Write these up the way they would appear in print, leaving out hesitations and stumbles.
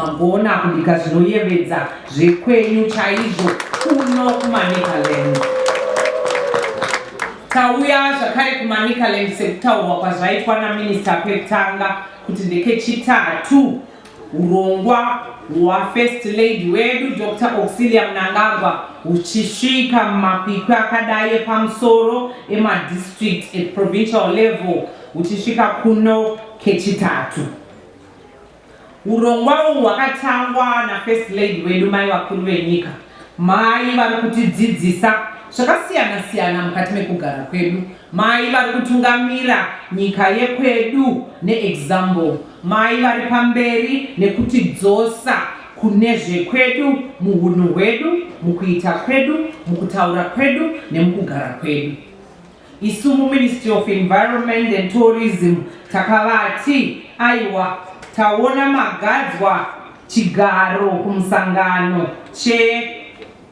magona kubika zvinoyevedza zvekwenyu chaizvo kuno kuManicaland. Tauya zvakare kuManicaland sekutaurwa kwazvaitwa naMinista pekutanga kuti ndekechitatu urongwa hwaFirst Lady wedu Dr. Auxilia Mnangagwa uchisvika mumakwikwi akadai epamusoro emadistrict at provincial level uchisvika kuno kechitatu. Urongwa uhu hwakatangwa naFirst Lady wedu mai vakuru venyika, mai vari kutidzidzisa zvakasiyana siyana mukati mekugara kwedu, mai vari kutungamira nyika yekwedu neexample, mai vari pamberi nekutidzosa kune zvekwedu muhunhu hwedu, mukuita kwedu, mukutaura kwedu nemukugara kwedu. Isu muMinistry of Environment and Tourism takavati aiwa taona magadzwa chigaro kumusangano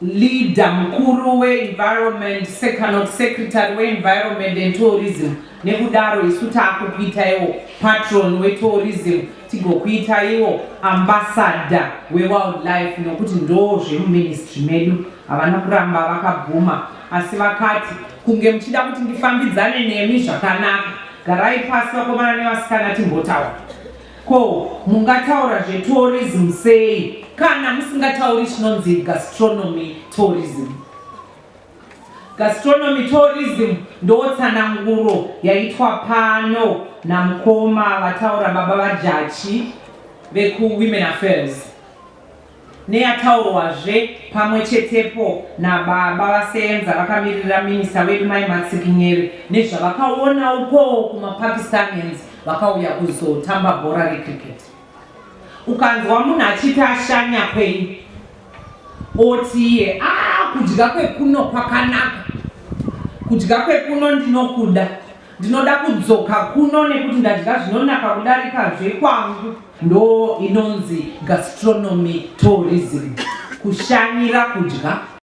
leader mukuru we-environment, secretary we-environment and tourism, nekudaro isu takukuita iwo patron we-tourism, tigokuita iwo ambassador we-wildlife, nokuti ndo zvemuministry medu havana kuramba vakabvuma, asi vakati kunge muchida kuti ndifambidzane nemi zvakanaka, garai pasi vakomana nevasikana timbotaura. Ko mungataura zvetourism sei kana musingatauri chinonzi gastronomy tourism? Gastronomy tourism ndo tsananguro yaitwa pano namukoma vataura baba vajachi veku-Women Affairs, neyataurwazve pamwe chetepo nababa vasenza vakamirira minista wedu mai Matsikinyere nezvavakaona uko kumaPakistanians vakauya kuzotamba bhora recricket. Ukanzwa munhu achiti ashanya kwei oti iye kudya kwekuno kwakanaka, kudya kwekuno ndinokuda, ndinoda kudzoka kuno nekuti ndadya zvinonaka kudarika zvekwangu, ndo inonzi gastronomy tourism, kushanyira kudya